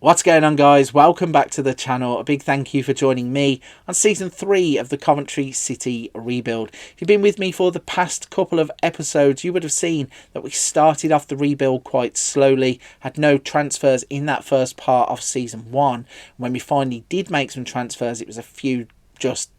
What's going on, guys? Welcome back to the channel. A big thank you for joining me on season 3 of the Coventry City rebuild. If you've been with me for the past couple of episodes, you would have seen that we started off the rebuild quite slowly, had no transfers in that first part of season 1. When we finally did make some transfers, it was a few just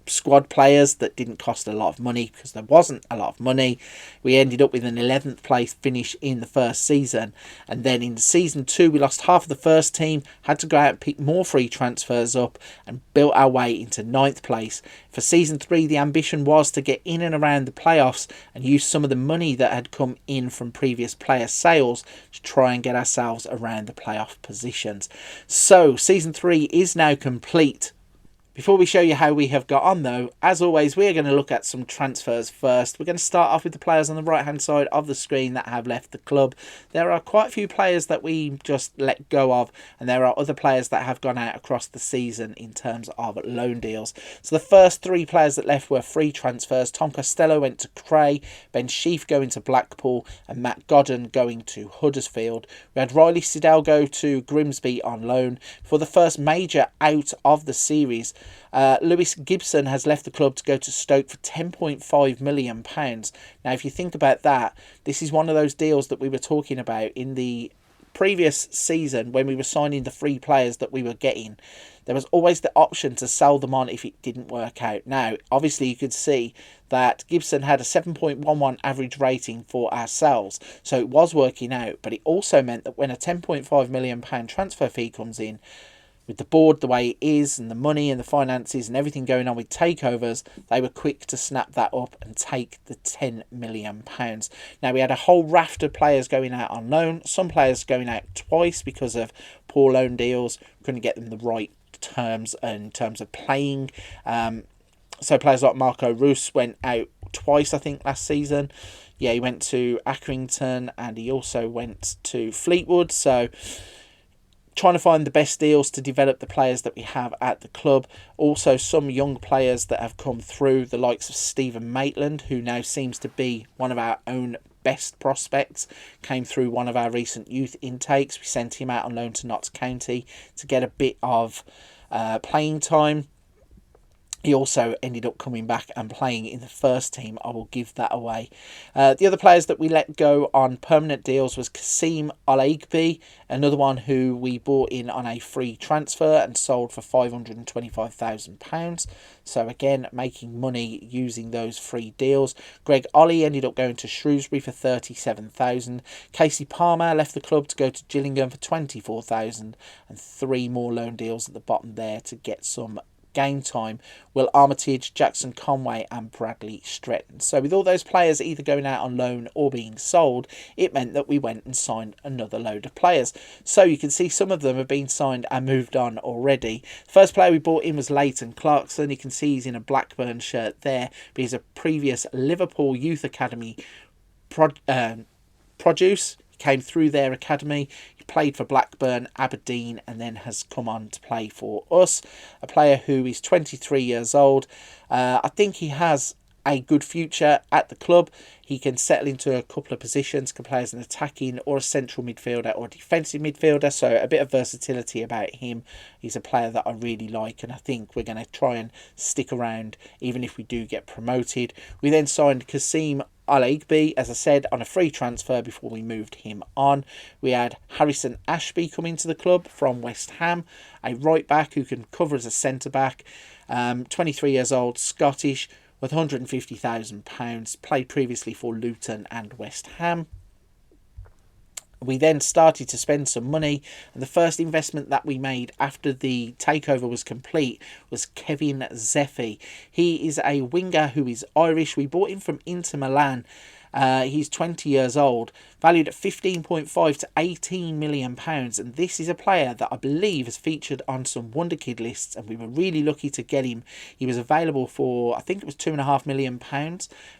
squad players that didn't cost a lot of money because there wasn't a lot of money. We ended up with an 11th place finish in the first season, and then in season 2 we lost half of the first team, had to go out and pick more free transfers up and built our way into 9th place. For season 3 the ambition was to get in and around the playoffs and use some of the money that had come in from previous player sales to try and get ourselves around the playoff positions. So season 3 is now complete. Before we show you how we have got on though, as always, we're going to look at some transfers first. We're going to start off with the players on the right hand side of the screen that have left the club. There are quite a few players that we just let go of, and there are other players that have gone out across the season in terms of loan deals. So the first 3 players that left were free transfers. Tom Costello went to Cray, Ben Sheaf going to Blackpool, and Matt Godden going to Huddersfield. We had Riley Siddell go to Grimsby on loan. For the first major out of the series, Lewis Gibson has left the club to go to Stoke for £10.5 million. Now, if you think about that, this is one of those deals that we were talking about in the previous season when we were signing the free players that we were getting. There was always the option to sell them on if it didn't work out. Now, obviously, you could see that Gibson had a 7.11 average rating for ourselves, so it was working out, but it also meant that when a £10.5 million transfer fee comes in, with the board the way it is and the money and the finances and everything going on with takeovers, they were quick to snap that up and take the £10 million. Now, we had a whole raft of players going out on loan, some players going out twice because of poor loan deals. We couldn't get them the right terms in terms of playing. So players like Marco Roos went out twice, I think, last season. Yeah, he went to Accrington and he also went to Fleetwood. So trying to find the best deals to develop the players that we have at the club. Also, some young players that have come through, the likes of Stephen Maitland, who now seems to be one of our own best prospects, came through one of our recent youth intakes. We sent him out on loan to Notts County to get a bit of playing time. He also ended up coming back and playing in the first team. I will give that away. The other players that we let go on permanent deals was Kasim Alaigbe, another one who we bought in on a free transfer and sold for £525,000. So again, making money using those free deals. Greg Ollie ended up going to Shrewsbury for £37,000. Casey Palmer left the club to go to Gillingham for £24,000, and 3 more loan deals at the bottom there to get some game time. Will Armitage, Jackson Conway and Bradley Stretton. So with all those players either going out on loan or being sold, it meant that we went and signed another load of players. So you can see some of them have been signed and moved on already. First player we bought in was Leighton Clarkson. You can see he's in a Blackburn shirt there, but he's a previous Liverpool Youth Academy produce. Came through their academy. He played for Blackburn, Aberdeen, and then has come on to play for us. A player who is 23 years old. I think he has a good future at the club. He can settle into a couple of positions, can play as an attacking or a central midfielder or a defensive midfielder, so a bit of versatility about him. He's a player that I really like, and I think we're going to try and stick around even if we do get promoted. We then signed Kasim Alaigbe, as I said, on a free transfer before we moved him on. We had Harrison Ashby come into the club from West Ham, a right back who can cover as a centre back, 23 years old, Scottish, with £150,000, played previously for Luton and West Ham. We then started to spend some money, and the first investment that we made after the takeover was complete was Kevin Zeffy. He is a winger who is Irish. We bought him from Inter Milan. He's 20 years old, valued at 15.5 to 18 million pounds, and this is a player that I believe has featured on some Wonder Kid lists, and we were really lucky to get him. He was available for, I think it was £2.5 million.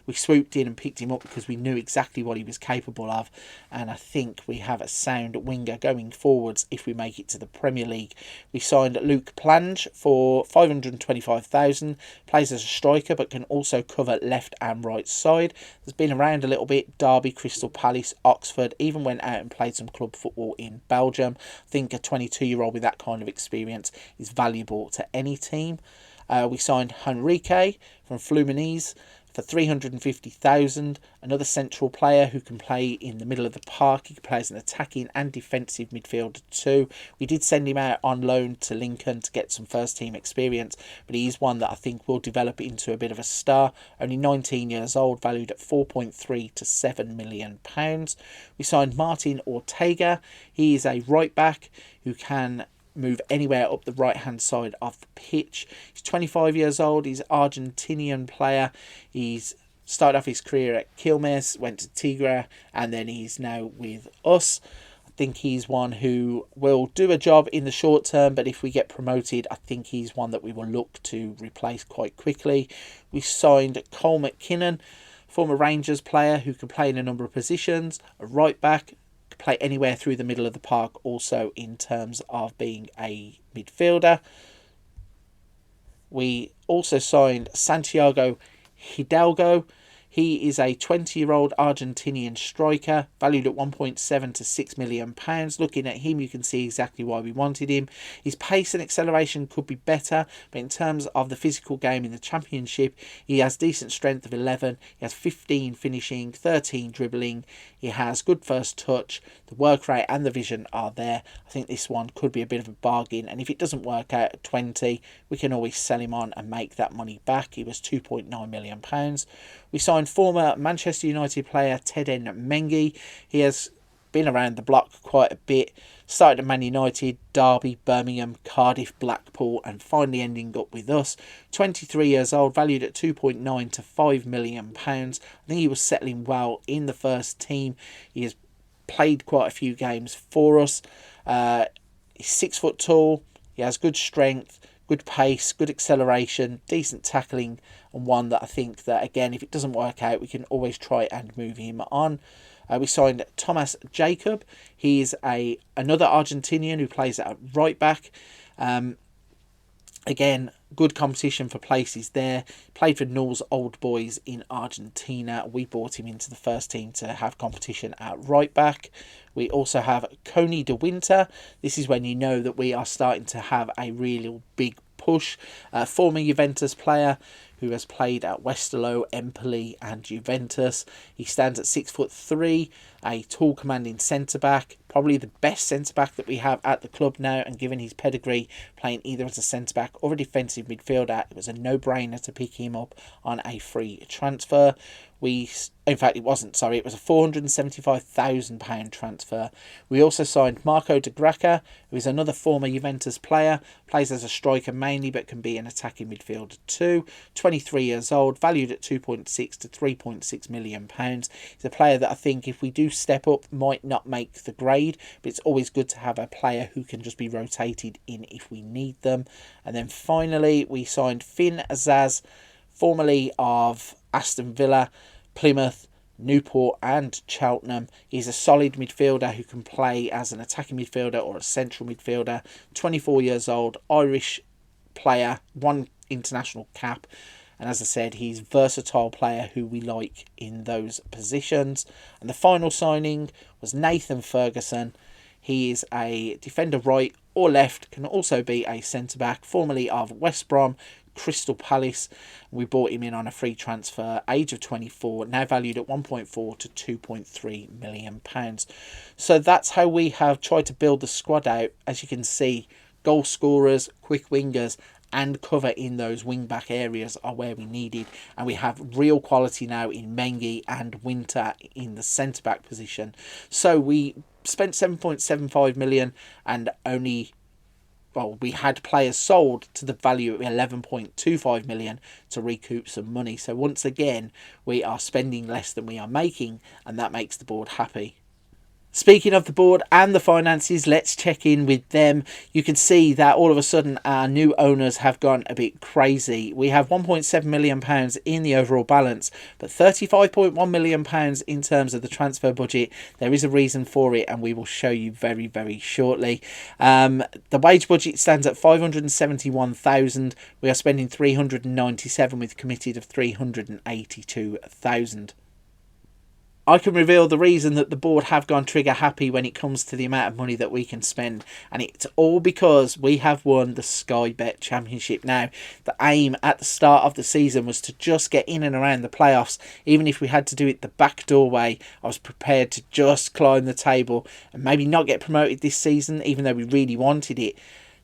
We swooped in and picked him up because we knew exactly what he was capable of, and I think we have a sound winger going forwards if we make it to the Premier League. We signed Luke Plange for £525,000, plays as a striker but can also cover left and right side. Has been around a little bit: Derby, Crystal Palace, Oxford, even went out and played some club football in Belgium. I think a 22-year-old with that kind of experience is valuable to any team. We signed Henrique from Fluminense for 350,000, another central player who can play in the middle of the park. He can play as an attacking and defensive midfielder too. We did send him out on loan to Lincoln to get some first team experience, but he is one that I think will develop into a bit of a star. Only 19 years old, valued at 4.3 to £7 million. We signed Martin Ortega. He is a right back who can move anywhere up the right hand side of the pitch. He's 25 years old. He's an Argentinian player. He's started off his career at Quilmes, went to Tigre, and then he's now with us. I think he's one who will do a job in the short term, but if we get promoted, I think he's one that we will look to replace quite quickly. We signed Cole McKinnon, former Rangers player who can play in a number of positions, a right back, play anywhere through the middle of the park, also in terms of being a midfielder. We also signed Santiago Hidalgo. He is a 20-year-old Argentinian striker, valued at 1.7 to £6 million. Looking at him, you can see exactly why we wanted him. His pace and acceleration could be better, but in terms of the physical game in the Championship, he has decent strength of 11. He has 15 finishing, 13 dribbling. He has good first touch. The work rate and the vision are there. I think this one could be a bit of a bargain, and if it doesn't work out at 20, we can always sell him on and make that money back. He was £2.9 million. We signed former Manchester United player Teden Mengi. He has been around the block quite a bit. Started at Man United, Derby, Birmingham, Cardiff, Blackpool, and finally ending up with us. 23 years old, valued at 2.9 to £5 million. I think he was settling well in the first team. He has played quite a few games for us. He's 6 foot tall. He has good strength, good pace, good acceleration, decent tackling, and one that I think that, again, if it doesn't work out, we can always try and move him on. We signed Thomas Jacob. He's another Argentinian who plays at right back. Again, good competition for places there. Played for Newell's Old Boys in Argentina. We brought him into the first team to have competition at right back. We also have Coney de Winter. This is when you know that we are starting to have a really big push. Former Juventus player who has played at Westerlo, Empoli and Juventus. He stands at 6'3", a tall commanding centre-back, probably the best centre-back that we have at the club now, and given his pedigree, playing either as a centre-back or a defensive midfielder, it was a no-brainer to pick him up on a free transfer. In fact, it wasn't, sorry, it was a £475,000 transfer. We also signed Marco de Graca, who is another former Juventus player, plays as a striker mainly, but can be an attacking midfielder too. 23 years old, valued at 2.6 to £3.6 million. He's a player that I think if we do step up might not make the grade, but it's always good to have a player who can just be rotated in if we need them. And then finally, we signed Finn Azaz, formerly of Aston Villa, Plymouth, Newport and Cheltenham. He's a solid midfielder who can play as an attacking midfielder or a central midfielder. 24 years old, Irish player, 1 international cap. And as I said, he's a versatile player who we like in those positions. And the final signing was Nathan Ferguson. He is a defender right or left, can also be a centre-back, formerly of West Brom, Crystal Palace. We bought him in on a free transfer, age of 24, now valued at 1.4 to 2.3 million pounds. So that's how we have tried to build the squad out. As you can see, goal scorers, quick wingers, and cover in those wing back areas are where we needed, and we have real quality now in Mengi and Winter in the centre back position. So we spent 7.75 million and we had players sold to the value of 11.25 million to recoup some money. So once again, we are spending less than we are making, and that makes the board happy. Speaking of the board and the finances, let's check in with them. You can see that all of a sudden our new owners have gone a bit crazy. We have £1.7 million in the overall balance, but £35.1 million in terms of the transfer budget. There is a reason for it, and we will show you very, very shortly. The wage budget stands at £571,000. We are spending £397,000 with committed of £382,000. I can reveal the reason that the board have gone trigger happy when it comes to the amount of money that we can spend, and it's all because we have won the Sky Bet Championship. Now, the aim at the start of the season was to just get in and around the playoffs. Even if we had to do it the back door way, I was prepared to just climb the table and maybe not get promoted this season, even though we really wanted it.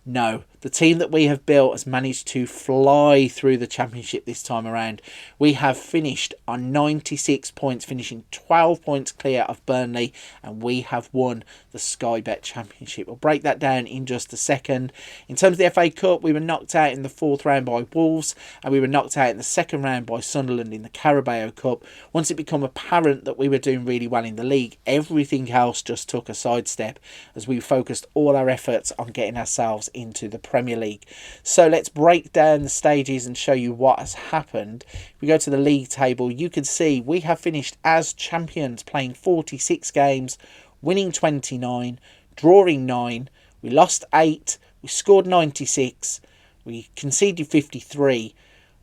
No, the team that we have built has managed to fly through the championship this time around. We have finished on 96 points, finishing 12 points clear of Burnley, and we have won the Sky Bet Championship. We'll break that down in just a second. In terms of the FA Cup, we were knocked out in the 4th round by Wolves, and we were knocked out in the 2nd round by Sunderland in the Carabao Cup. Once it became apparent that we were doing really well in the league, everything else just took a sidestep as we focused all our efforts on getting ourselves into the Premier League. So let's break down the stages and show you what has happened. If we go to the league table, you can see we have finished as champions, playing 46 games, winning 29, drawing 9, we lost 8, we scored 96, we conceded 53,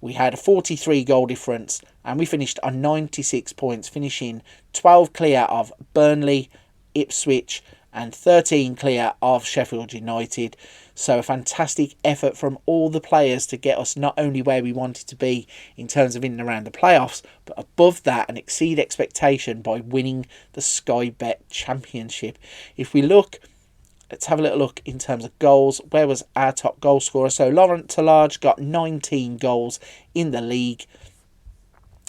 we had a 43 goal difference, and we finished on 96 points, finishing 12 clear of Burnley, Ipswich, and 13 clear of Sheffield United. So a fantastic effort from all the players to get us not only where we wanted to be in terms of in and around the playoffs, but above that and exceed expectation by winning the Sky Bet Championship. If we look, let's have a little look in terms of goals. Where was our top goal scorer? So Laurent Tallage got 19 goals in the league.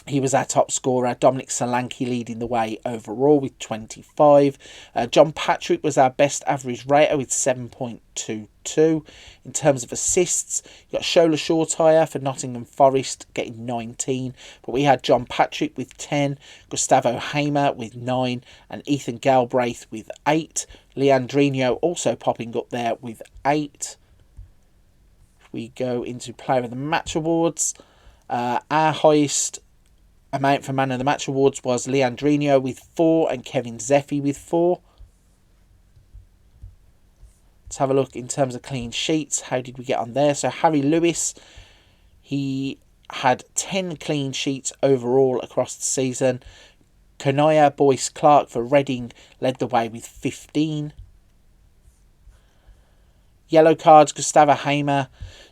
He was our top scorer. Dominic Solanke leading the way overall with 25. John Patrick was our best average rater with 7.22. In terms of assists, you got Shola Shortire for Nottingham Forest getting 19. But we had John Patrick with 10, Gustavo Hamer with 9, and Ethan Galbraith with 8. Leandrinho also popping up there with 8. If we go into Player of the Match Awards, our highest amount for Man of the Match Awards was Leandrinho with 4 and Kevin Zeffy with 4. Let's have a look in terms of clean sheets. How did we get on there? So Harry Lewis, he had 10 clean sheets overall across the season. Kanaya Boyce Clark for Reading led the way with 15. Yellow cards, Gustavo Hamer.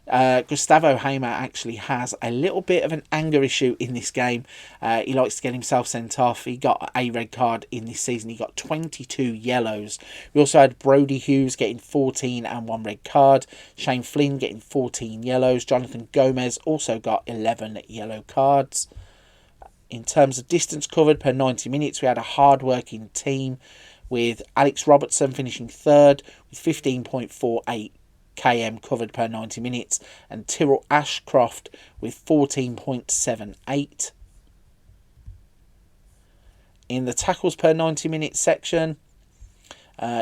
Gustavo Hamer actually has a little bit of an anger issue in this game. He likes to get himself sent off. He got a red card in this season. He got 22 yellows. We also had Brody Hughes getting 14 and 1 red card. Shane Flynn getting 14 yellows. Jonathan Gomez also got 11 yellow cards. In terms of distance covered per 90 minutes, we had a hard-working team with Alex Robertson finishing 3rd with 15.48 km covered per 90 minutes, and Tyrrell Ashcroft with 14.78. In the tackles per 90 minutes section,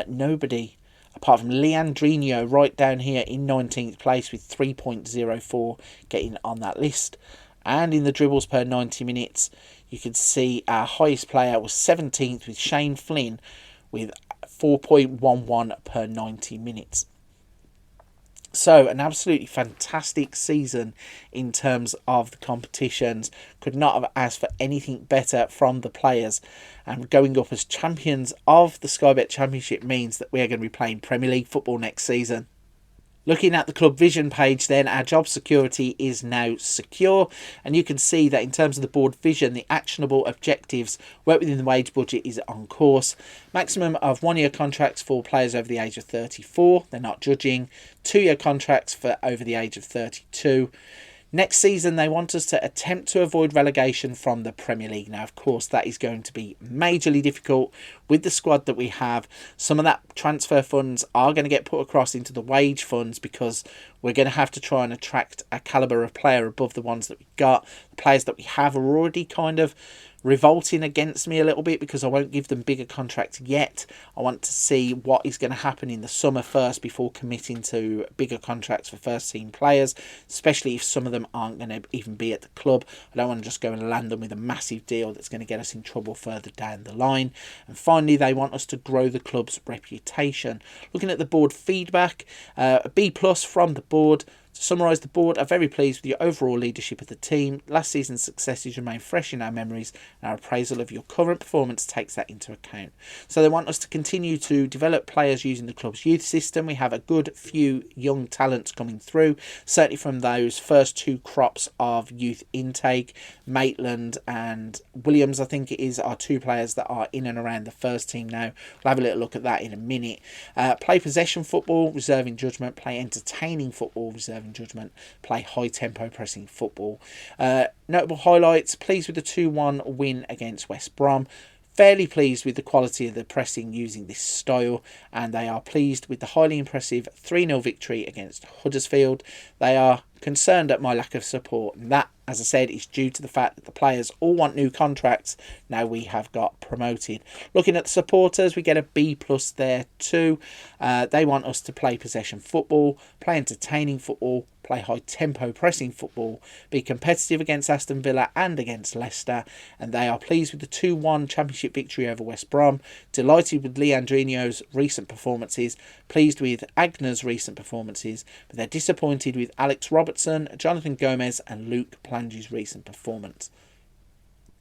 nobody apart from Leandrinho right down here in 19th place with 3.04 getting on that list. And in the dribbles per 90 minutes, you can see our highest player was 17th with Shane Flynn with 4.11 per 90 minutes. So an absolutely fantastic season in terms of the competitions. Could not have asked for anything better from the players. And going up as champions of the Sky Bet Championship means that we are going to be playing Premier League football next season. Looking at the club vision page then, our job security is now secure, and you can see that in terms of the board vision, the actionable objectives work within the wage budget is on course. Maximum of 1-year contracts for players over the age of 34, they're not judging. 2-year contracts for over the age of 32. Next season, they want us to attempt to avoid relegation from the Premier League. Now, of course, that is going to be majorly difficult with the squad that we have. Some of that transfer funds are going to get put across into the wage funds because we're going to have to try and attract a calibre of player above the ones that we've got. The players that we have are already kind of revolting against me a little bit because I won't give them bigger contracts yet. I want to see what is going to happen in the summer first before committing to bigger contracts for first team players, especially if some of them aren't going to even be at the club. I don't want to just go and land them with a massive deal that's going to get us in trouble further down the line. And finally, they want us to grow the club's reputation. Looking at the board feedback, a B+ from the board. To summarise the board, are very pleased with your overall leadership of the team. Last season's successes remain fresh in our memories, and our appraisal of your current performance takes that into account. So they want us to continue to develop players using the club's youth system. We have a good few young talents coming through, certainly from those first two crops of youth intake. Maitland and Williams, I think it is, are two players that are in and around the first team now. We'll have a little look at that in a minute. Play possession football, reserving judgment. Play entertaining football, reserving judgment. Play high tempo pressing football. Notable highlights: pleased with the 2-1 win against West Brom. Fairly pleased with the quality of the pressing using this style, and they are pleased with the highly impressive 3-0 victory against Huddersfield. They are concerned at my lack of support, and that, as I said, is due to the fact that the players all want new contracts now we have got promoted. Looking at the supporters, we get a B+ there too. They want us to play possession football, play entertaining football, play high tempo pressing football, be competitive against Aston Villa and against Leicester, and they are pleased with the 2-1 championship victory over West Brom, delighted with Leandrinho's recent performances, pleased with Agner's recent performances, but they're disappointed with Alex Robertson, Jonathan Gomez and Luke Plange's recent performance.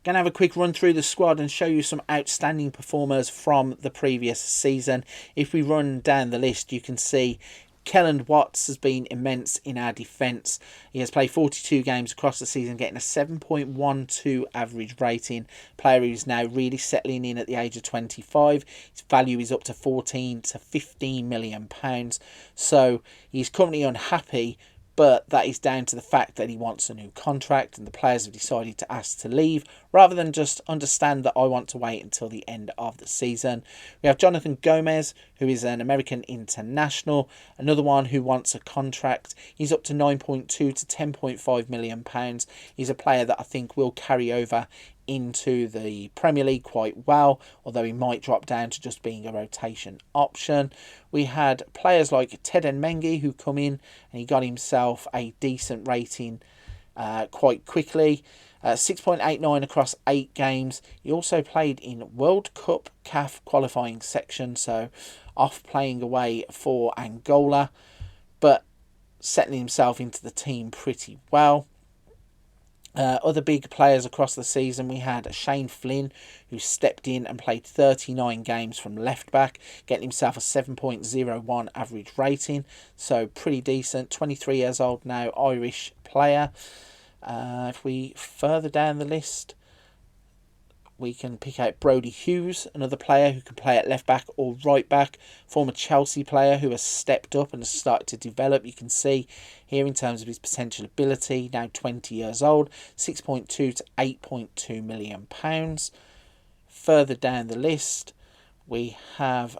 Going to have a quick run through the squad and show you some outstanding performers from the previous season. If we run down the list, you can see Kelland Watts has been immense in our defence. He has played 42 games across the season, getting a 7.12 average rating. Player who's now really settling in at the age of 25. His value is up to 14 to 15 million pounds. So he's currently unhappy, but that is down to the fact that he wants a new contract and the players have decided to ask to leave rather than just understand that I want to wait until the end of the season. We have Jonathan Gomez, who is an American international, another one who wants a contract. He's up to 9.2 to 10.5 million pounds. He's a player that I think will carry over into the Premier League quite well, although he might drop down to just being a rotation option. We had players like Ted Nmengi who come in and he got himself a decent rating quite quickly. 6.89 across 8 games. He also played in World Cup CAF qualifying section, so off playing away for Angola, but settling himself into the team pretty well. Other big players across the season, we had Shane Flynn, who stepped in and played 39 games from left back, getting himself a 7.01 average rating, so pretty decent. 23 years old now, Irish player. If we further down the list, we can pick out Brodie Hughes, another player who can play at left back or right back, former Chelsea player who has stepped up and has started to develop. You can see here in terms of his potential ability, now 20 years old, 6.2 to 8.2 million pounds. Further down the list, we have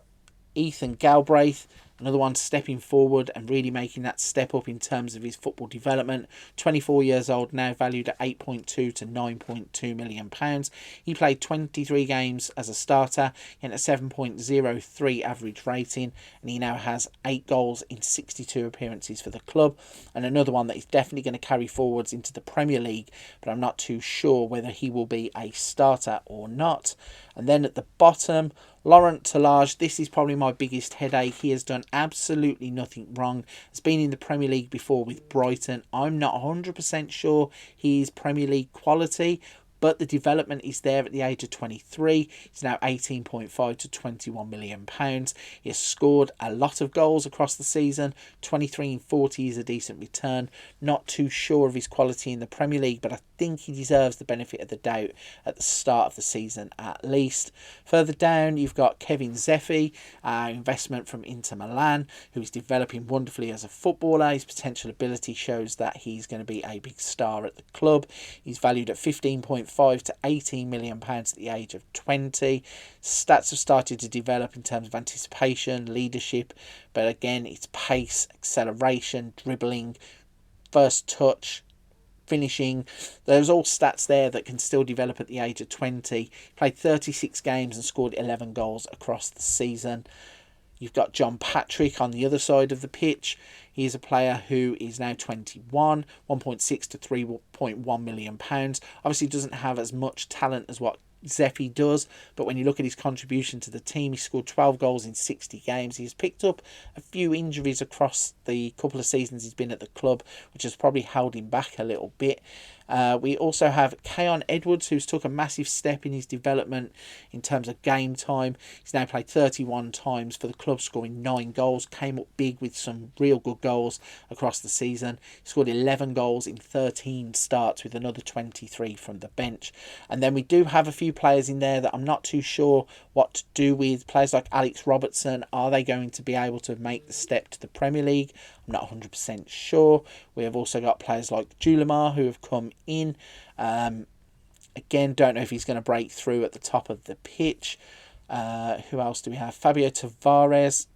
Ethan Galbraith, another one stepping forward and really making that step up in terms of his football development. 24 years old now, valued at 8.2 to 9.2 million pounds. He played 23 games as a starter and a 7.03 average rating, and he now has 8 goals in 62 appearances for the club, and another one that is definitely going to carry forwards into the Premier League, but I'm not too sure whether he will be a starter or not. And then at the bottom, Laurent Talage, this is probably my biggest headache. He has done absolutely nothing wrong. Has been in the Premier League before with Brighton. I'm not 100% sure he is Premier League quality, but the development is there at the age of 23. He's now 18.5 to 21 million pounds. He has scored a lot of goals across the season. 23 and 40 is a decent return. Not too sure of his quality in the Premier League, but I think he deserves the benefit of the doubt at the start of the season at least. Further down, you've got Kevin Zeffi, investment from Inter Milan, who is developing wonderfully as a footballer. His potential ability shows that he's going to be a big star at the club. He's valued at 15.5 to 18 million pounds at the age of 20. Stats have started to develop in terms of anticipation, leadership, but again, it's pace, acceleration, dribbling, first touch, finishing. There's all stats there that can still develop at the age of 20. Played 36 games and scored 11 goals across the season. You've got John Patrick on the other side of the pitch. He is a player who is now 21, 1.6 to 3.1 million pounds. Obviously doesn't have as much talent as what Zeffy does, but when you look at his contribution to the team, he scored 12 goals in 60 games. He's picked up a few injuries across the couple of seasons he's been at the club, which has probably held him back a little bit. We also have Keon Edwards, who's took a massive step in his development in terms of game time. He's now played 31 times for the club, scoring 9 goals. Came up big with some real good goals across the season. He scored 11 goals in 13 starts with another 23 from the bench. And then we do have a few players in there that I'm not too sure what to do with. Players like Alex Robertson, are they going to be able to make the step to the Premier League? I'm not 100% sure. We have also got players like Julimar who have come in. Again, don't know if he's going to break through at the top of the pitch. Who else do we have? Fabio Tavares.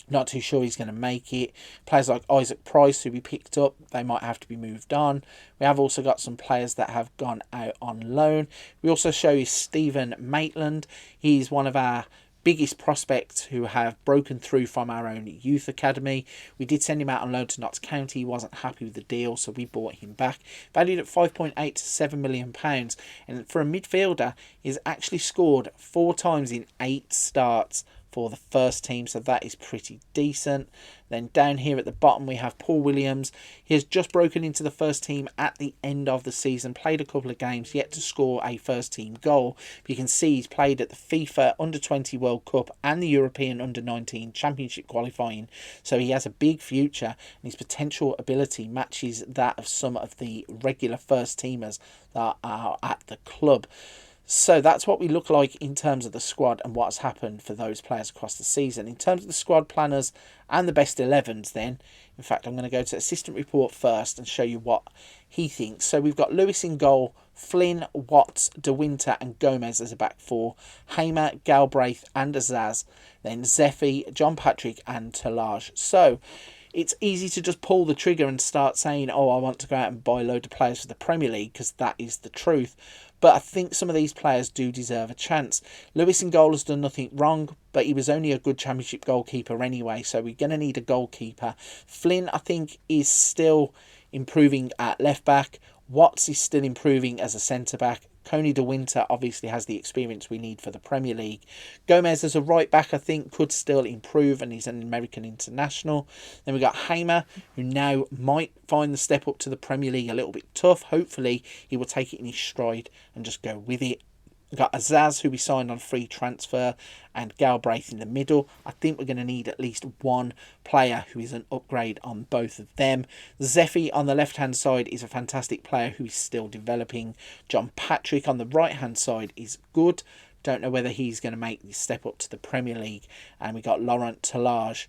Not too sure he's going to make it. Players like Isaac Price, who we picked up, they might have to be moved on. We have also got some players that have gone out on loan. We also show you Stephen Maitland. He's one of our biggest prospects who have broken through from our own youth academy. We did send him out on loan to Notts County. He wasn't happy with the deal, so we bought him back. Valued at £5.8 to £7 million. And for a midfielder, he's actually scored 4 times in 8 starts for the first team, so that is pretty decent. Then down here at the bottom we have Paul Williams. He has just broken into the first team at the end of the season, played a couple of games, yet to score a first team goal. But you can see he's played at the FIFA Under-20 World Cup and the European Under-19 Championship qualifying, so he has a big future, and his potential ability matches that of some of the regular first teamers that are at the club. So that's what we look like in terms of the squad and what's happened for those players across the season. In terms of the squad planners and the best 11s then, in fact, I'm going to go to assistant report first and show you what he thinks. So we've got Lewis in goal, Flynn, Watts, De Winter and Gomez as a back four, Hamer, Galbraith and Azaz, then Zeffy, John Patrick and Talage. So it's easy to just pull the trigger and start saying, oh, I want to go out and buy a load of players for the Premier League, because that is the truth. But I think some of these players do deserve a chance. Lewis in goal has done nothing wrong, but he was only a good Championship goalkeeper anyway, so we're going to need a goalkeeper. Flynn, I think, is still improving at left back. Watts is still improving as a centre back. Coney De Winter obviously has the experience we need for the Premier League. Gomez as a right back, I think, could still improve, and he's an American international. Then we've got Hamer, who now might find the step up to the Premier League a little bit tough. Hopefully he will take it in his stride and just go with it. We've got Azaz, who we signed on free transfer, and Galbraith in the middle. I think we're going to need at least one player who is an upgrade on both of them. Zeffy on the left-hand side is a fantastic player who is still developing. John Patrick on the right-hand side is good. Don't know whether he's going to make the step up to the Premier League. And we got Laurent Talage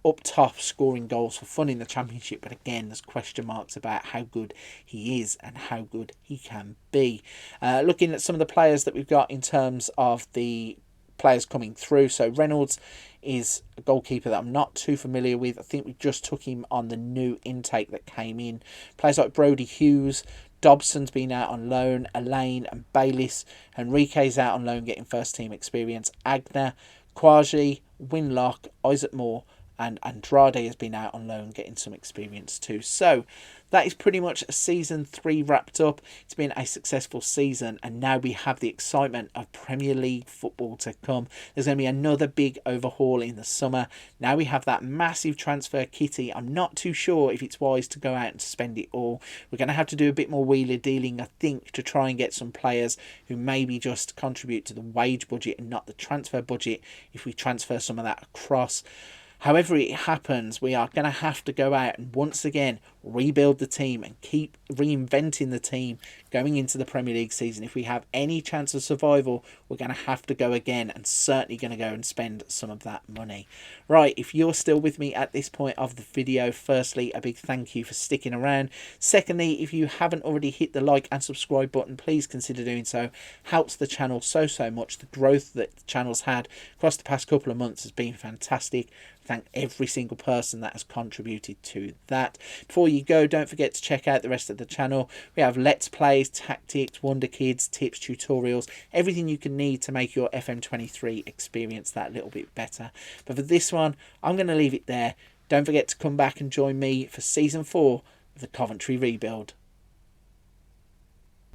up top, scoring goals for fun in the Championship, but again there's question marks about how good he is and how good he can be. Looking at some of the players that we've got in terms of the players coming through, so Reynolds is a goalkeeper that I'm not too familiar with. I think we just took him on the new intake that came in. Players like Brodie Hughes, Dobson's been out on loan, Elaine and Bayliss. Henrique's out on loan getting first team experience. Agner, Quasi, Winlock, Isaac Moore and Andrade has been out on loan getting some experience too. So that is pretty much season 3 wrapped up. It's been a successful season, and now we have the excitement of Premier League football to come. There's going to be another big overhaul in the summer. Now we have that massive transfer kitty. I'm not too sure if it's wise to go out and spend it all. We're going to have to do a bit more wheeler dealing, I think, to try and get some players who maybe just contribute to the wage budget and not the transfer budget if we transfer some of that across. However it happens, we are going to have to go out and once again rebuild the team and keep reinventing the team going into the Premier League season. If we have any chance of survival, we're going to have to go again, and certainly going to go and spend some of that money. Right, if you're still with me at this point of the video, firstly, a big thank you for sticking around. Secondly, if you haven't already hit the like and subscribe button, please consider doing so. Helps the channel so much. The growth that the channel's had across the past couple of months has been fantastic. Thank every single person that has contributed to that. Before you go, don't forget to check out the rest of the channel. We have Let's Plays, tactics, Wonder Kids, tips, tutorials, everything you can need to make your FM23 experience that little bit better. But for this one, I'm going to leave it there. Don't forget to come back and join me for season 4 of the Coventry Rebuild.